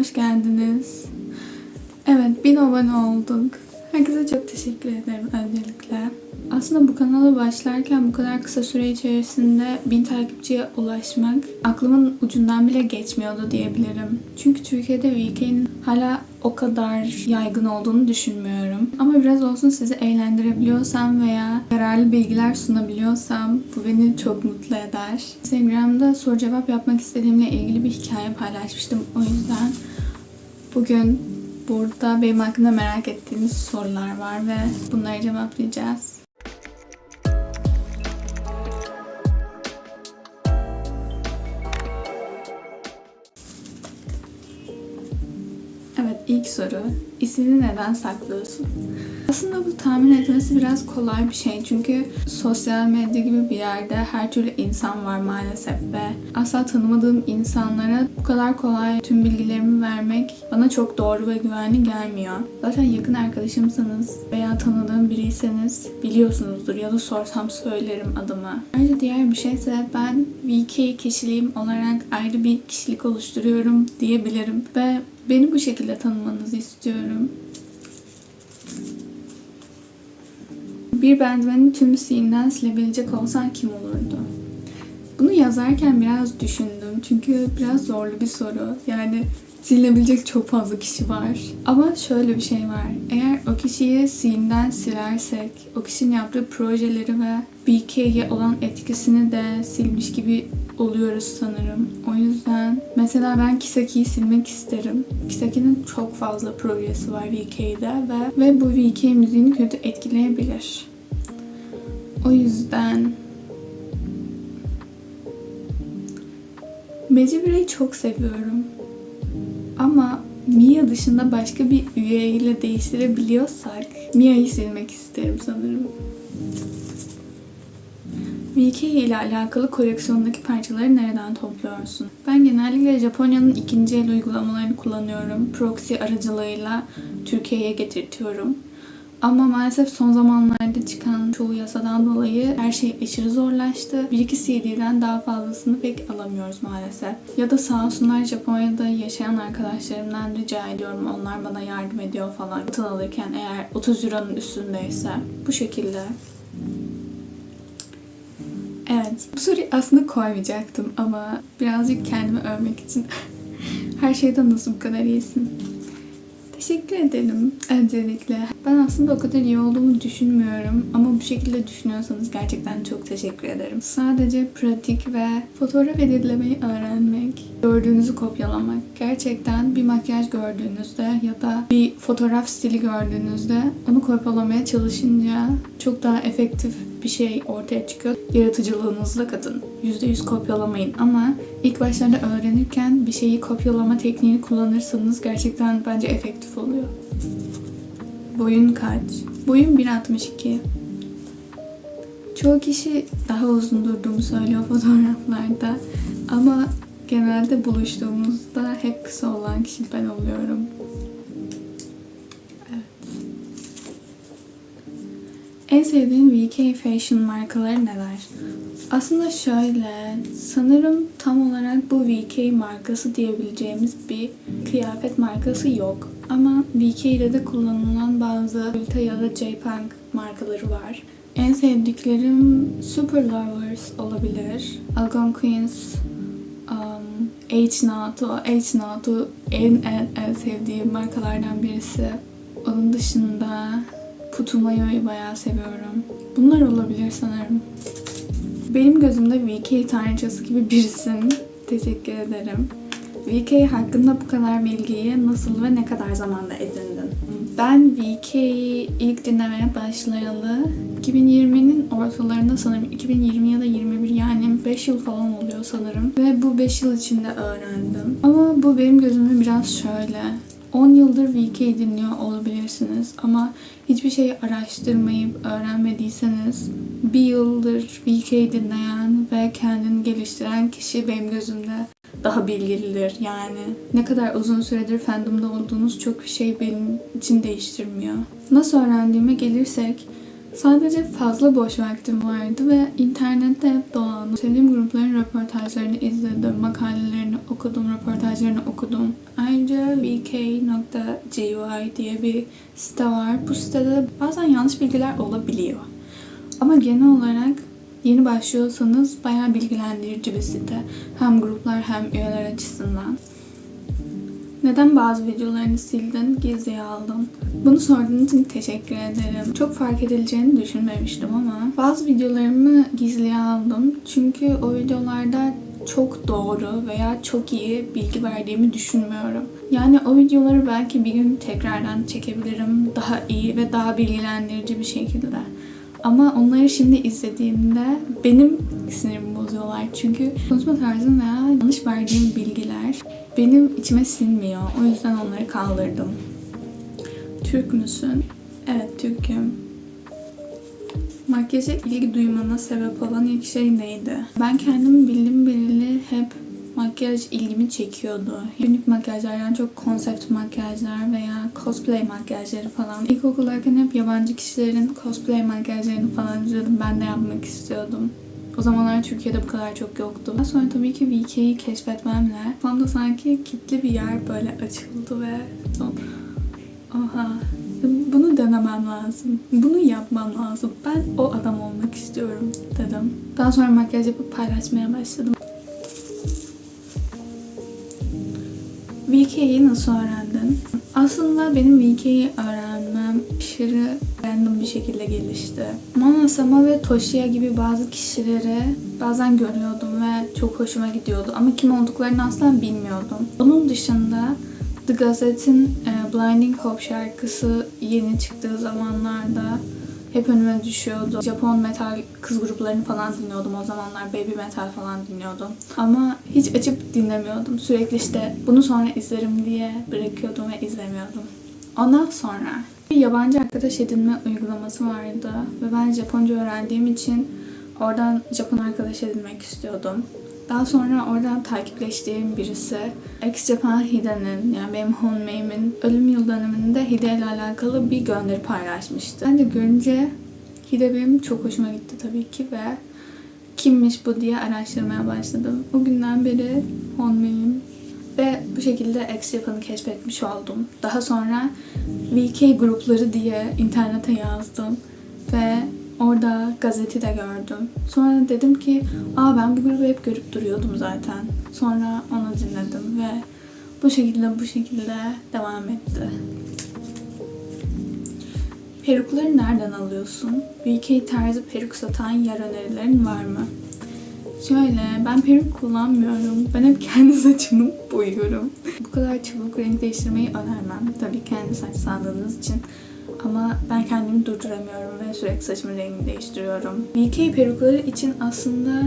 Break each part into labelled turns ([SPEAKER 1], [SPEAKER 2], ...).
[SPEAKER 1] hoş geldiniz. Evet, 1000 abone olduk. Herkese çok teşekkür ederim öncelikle. Aslında bu kanala başlarken bu kadar kısa süre içerisinde 1000 takipçiye ulaşmak aklımın ucundan bile geçmiyordu diyebilirim. Çünkü Türkiye'de VK'nin hala o kadar yaygın olduğunu düşünmüyorum. Ama biraz olsun sizi eğlendirebiliyorsam veya yararlı bilgiler sunabiliyorsam bu beni çok mutlu eder. Instagram'da soru cevap yapmak istediğimle ilgili bir hikaye paylaşmıştım. O yüzden bugün burada benim hakkında merak ettiğiniz sorular var ve bunları cevaplayacağız. Evet, ilk soru. İsmini neden saklıyorsun? Aslında bu tahmin etmesi biraz kolay bir şey. Çünkü sosyal medya gibi bir yerde her türlü insan var maalesef ve asla tanımadığım insanlara bu kadar kolay tüm bilgilerimi vermek bana çok doğru ve güvenli gelmiyor. Zaten yakın arkadaşımsanız veya tanıdığım biriyseniz biliyorsunuzdur ya da sorsam söylerim adımı. Ayrıca diğer bir şeyse ben VK kişiliğim olarak ayrı bir kişilik oluşturuyorum diyebilirim ve beni bu şekilde tanımanızı istiyorum. Bir Bandman'in tüm scene'den silebilecek olsan kim olurdu? Bunu yazarken biraz düşündüm. Çünkü biraz zorlu bir soru. Yani silinebilecek çok fazla kişi var. Ama şöyle bir şey var. Eğer o kişiyi scene'den silersek, o kişinin yaptığı projeleri ve BK'ye olan etkisini de silmiş gibi oluyoruz sanırım. O yüzden mesela ben Kisaki'yi silmek isterim. Kisaki'nin çok fazla projesi var VK'de ve bu VK müziğini kötü etkileyebilir. O yüzden Mejibre'yi çok seviyorum. Ama Mia dışında başka bir üyeyle değiştirebiliyorsak Mia'yı silmek isterim sanırım. VK ile alakalı koleksiyondaki parçaları nereden topluyorsun? Ben genellikle Japonya'nın ikinci el uygulamalarını kullanıyorum. Proxy aracılığıyla Türkiye'ye getirtiyorum. Ama maalesef son zamanlarda çıkan çoğu yasadan dolayı her şey aşırı zorlaştı. 1-2 CD'den daha fazlasını pek alamıyoruz maalesef. Ya da sağ olsunlar Japonya'da yaşayan arkadaşlarımdan rica ediyorum. Onlar bana yardım ediyor falan. Satın alırken eğer 30 euronun üstündeyse. Bu şekilde. Evet, bu soruyu aslında koymayacaktım ama birazcık kendimi övmek için her şeyden nasıl bu kadar iyisin? Teşekkür ederim öncelikle. Ben aslında o kadar iyi olduğumu düşünmüyorum ama bu şekilde düşünüyorsanız gerçekten çok teşekkür ederim. Sadece pratik ve fotoğraf editlemeyi öğrenmek, gördüğünüzü kopyalamak. Gerçekten bir makyaj gördüğünüzde ya da bir fotoğraf stili gördüğünüzde onu kopyalamaya çalışınca çok daha efektif bir şey ortaya çıkıyor. Yaratıcılığınızla katın. %100 kopyalamayın ama ilk başlarda öğrenirken bir şeyi kopyalama tekniğini kullanırsanız gerçekten bence efektif oluyor. Boyun kaç? Boyum 1.62. Çoğu kişi daha uzun durduğumu söylüyor fotoğraflarda ama genelde buluştuğumuzda hep kısa olan kişi ben oluyorum. En sevdiğin VK fashion markaları neler? Aslında şöyle, sanırım tam olarak bu VK markası diyebileceğimiz bir kıyafet markası yok. Ama VK'de de kullanılan bazı Ulta ya da J-Punk markaları var. En sevdiklerim Super Lovers olabilir. Algonquins, H-Nato en sevdiğim markalardan birisi. Onun dışında Putumayo'yu bayağı seviyorum. Bunlar olabilir sanırım. Benim gözümde VK tanrıçası gibi birisin. Teşekkür ederim. VK hakkında bu kadar bilgiyi nasıl ve ne kadar zamanda edindin? Ben VK'yi ilk dinlemeye başlayalı 2020'nin ortalarında sanırım. 2020 ya da 21 yani 5 yıl falan oluyor sanırım. Ve bu 5 yıl içinde öğrendim. Ama bu benim gözümde biraz şöyle. 10 yıldır VK dinliyor olabilirsiniz ama hiçbir şeyi araştırmayıp öğrenmediyseniz bir yıldır VK dinleyen ve kendini geliştiren kişi benim gözümde daha bilgilidir. Yani ne kadar uzun süredir fandomda olduğunuz çok bir şey benim için değiştirmiyor. Nasıl öğrendiğime gelirsek Sadece fazla boş vaktim vardı ve internette hep dolandım. Sevdiğim grupların röportajlarını izledim, makalelerini okudum, röportajlarını okudum. Ayrıca vk.gy diye bir site var. Bu sitede bazen yanlış bilgiler olabiliyor. Ama genel olarak yeni başlıyorsanız bayağı bilgilendirici bir site. Hem gruplar hem üyeler açısından. Neden bazı videolarını sildin, gizliye aldın? Bunu sorduğunuz için teşekkür ederim. Çok fark edileceğini düşünmemiştim ama bazı videolarımı gizliye aldım. Çünkü o videolarda çok doğru veya çok iyi bilgi verdiğimi düşünmüyorum. Yani o videoları belki bir gün tekrardan çekebilirim. Daha iyi ve daha bilgilendirici bir şekilde. Ama onları şimdi izlediğimde benim sinirimi bozuyorlar. Çünkü konuşma tarzım veya yanlış verdiğim bilgiler benim içime sinmiyor. O yüzden onları kaldırdım. Türk müsün? Evet, Türk'üm. Makyaja ilgi duymana sebep olan ilk şey neydi? Ben kendimi bildim bileli hep makyaj ilgimi çekiyordu. Günlük makyajlardan çok konsept makyajlar veya cosplay makyajları falan. İlkokuldayken hep yabancı kişilerin cosplay makyajlarını falan izliyordum. Ben de yapmak istiyordum. O zamanlar Türkiye'de bu kadar çok yoktu. Daha sonra tabii ki VK'yi keşfetmemle kafamda sanki kilitli bir yer böyle açıldı ve oha, bunu denemem lazım. Bunu yapmam lazım. Ben o adam olmak istiyorum dedim. Daha sonra makyaj yapıp paylaşmaya başladım. VK'yi nasıl öğrendin? Aslında benim VK'yi öğrenmem aşırı random bir şekilde gelişti. Mona Sama ve Toshiya gibi bazı kişileri bazen görüyordum ve çok hoşuma gidiyordu. Ama kim olduklarını asla bilmiyordum. Onun dışında The Gazette'in Blinding Hope şarkısı yeni çıktığı zamanlarda hep önüme düşüyordu. Japon metal kız gruplarını falan dinliyordum o zamanlar. Baby metal falan dinliyordum. Ama hiç açıp dinlemiyordum. Sürekli işte bunu sonra izlerim diye bırakıyordum ve izlemiyordum. Ondan sonra bir yabancı arkadaş edinme uygulaması vardı. Ve ben Japonca öğrendiğim için oradan Japon arkadaş edinmek istiyordum. Daha sonra oradan takipleştiğim birisi Ex Japan Hide'nin, yani benim homemame'imin ölüm yıl dönümünde Hide ile alakalı bir gönderi paylaşmıştı. Ben de görünce Hide benim çok hoşuma gitti tabii ki ve kimmiş bu diye araştırmaya başladım. O günden beri homemame'im ve bu şekilde Ex Japan'ı keşfetmiş oldum. Daha sonra VK grupları diye internete yazdım ve orada Gazeti de gördüm. Sonra dedim ki, ben bu grubu hep görüp duruyordum zaten. Sonra onu dinledim ve bu şekilde devam etti. Perukları nereden alıyorsun? VK tarzı peruk satan yer önerilerin var mı? Şöyle, ben peruk kullanmıyorum. Ben hep kendi saçımı boyuyorum. Bu kadar çabuk renk değiştirmeyi önermem. Tabii kendi saç sağlığınız için. Ama ben kendimi durduramıyorum ve sürekli saçımın rengini değiştiriyorum. VK perukları için aslında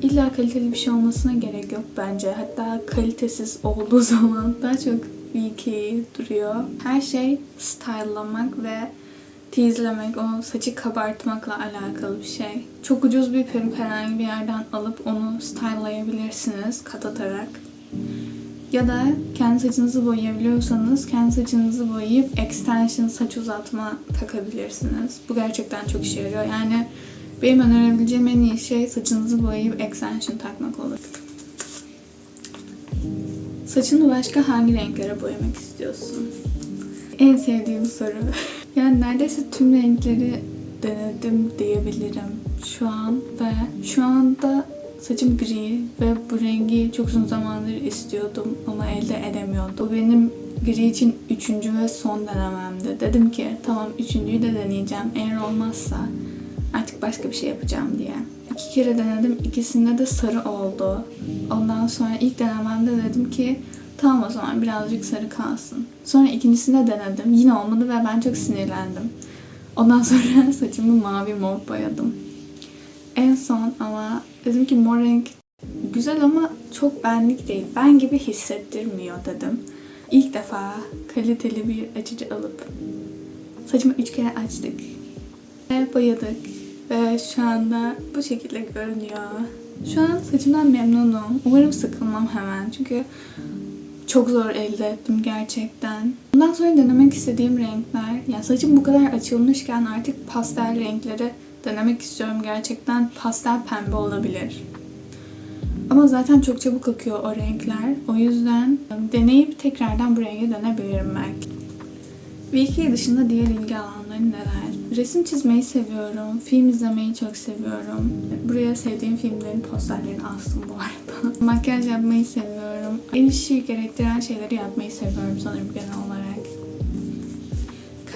[SPEAKER 1] illa kaliteli bir şey olmasına gerek yok bence. Hatta kalitesiz olduğu zaman daha çok VK duruyor. Her şey style'lamak ve teaselemek, o saçı kabartmakla alakalı bir şey. Çok ucuz bir peruk herhangi bir yerden alıp onu style'layabilirsiniz kat atarak. Ya da kendi saçınızı boyayabiliyorsanız kendi saçınızı boyayıp extension saç uzatma takabilirsiniz. Bu gerçekten çok işe yarıyor. Yani benim önerebileceğim en iyi şey saçınızı boyayıp extension takmak olur. Saçını başka hangi renklere boyamak istiyorsun? En sevdiğim soru. Yani neredeyse tüm renkleri denedim diyebilirim şu an ve şu anda saçım gri ve bu rengi çok uzun zamandır istiyordum ama elde edemiyordum. Bu benim gri için 3. ve son denememdi. Dedim ki tamam 3.'yü de deneyeceğim. Eğer olmazsa artık başka bir şey yapacağım diye. 2 kere denedim. İkisinde de sarı oldu. Ondan sonra ilk denememde dedim ki tamam o zaman birazcık sarı kalsın. Sonra ikincisinde denedim. Yine olmadı ve ben çok sinirlendim. Ondan sonra saçımı mavi mor boyadım. En son ama dedim ki mor renk güzel ama çok benlik değil. Ben gibi hissettirmiyor dedim. İlk defa kaliteli bir açıcı alıp saçımı 3 kere açtık. Ve boyadık. Ve şu anda bu şekilde görünüyor. Şu an saçımdan memnunum. Umarım sıkılmam hemen. Çünkü çok zor elde ettim gerçekten. Bundan sonra denemek istediğim renkler, ya saçım bu kadar açılmışken artık pastel renkleri denemek istiyorum. Gerçekten pastel pembe olabilir. Ama zaten çok çabuk akıyor o renkler. O yüzden deneyip tekrardan bu renge dönebilirim belki. VK dışında diğer ilgi alanları neler? Resim çizmeyi seviyorum. Film izlemeyi çok seviyorum. Buraya sevdiğim filmlerin posterlerini astım bu arada. Makyaj yapmayı seviyorum. El işi gerektiren şeyleri yapmayı seviyorum sanırım genel olarak.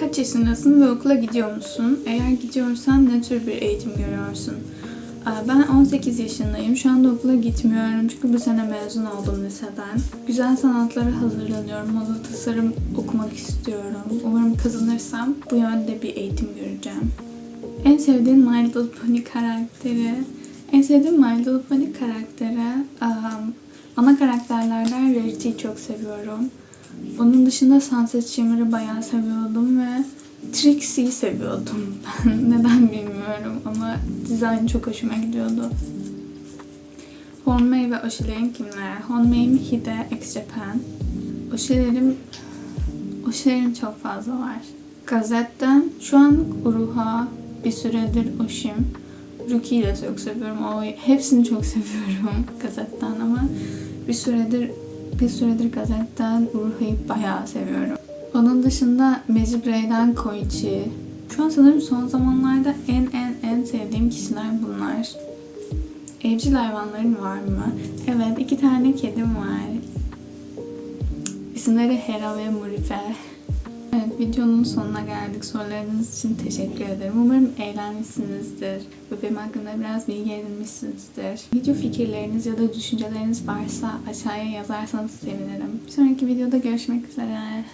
[SPEAKER 1] Kaç yaşındasın ve okula gidiyor musun? Eğer gidiyorsan ne tür bir eğitim görüyorsun? Ben 18 yaşındayım. Şu anda okula gitmiyorum çünkü bu sene mezun oldum liseden. Güzel sanatlara hazırlanıyorum. Moda tasarım okumak istiyorum. Umarım kazanırsam bu yönde bir eğitim göreceğim. En sevdiğin My Little Pony karakteri? En sevdiğim My Little Pony karakteri ana karakterlerden Rarity'yi çok seviyorum. Onun dışında Sunset Shimmer'ı bayağı seviyordum ve Trixie'yi seviyordum ben. Neden bilmiyorum ama dizaynı çok hoşuma gidiyordu. Honmei ve Oshilerin kimler? Honmei'm Hide, X Japan. Oshilerim çok fazla var. Gazette'den şu an Uruha, bir süredir Oshim. Ruki'yi de çok seviyorum. Hepsini çok seviyorum Gazette'den ama bir süredir Gazette'den Uruha'yı bayağı seviyorum. Onun dışında Mejibrey'den Koichi. Şu an sanırım son zamanlarda en sevdiğim kişiler bunlar. Evcil hayvanların var mı? Evet, 2 tane kedim var. İsimleri Hera ve Murife. Evet, videonun sonuna geldik. Sorularınız için teşekkür ederim. Umarım eğlenmişsinizdir ve benim hakkında biraz bilgi edinmişsinizdir. Video fikirleriniz ya da düşünceleriniz varsa aşağıya yazarsanız sevinirim. Bir sonraki videoda görüşmek üzere.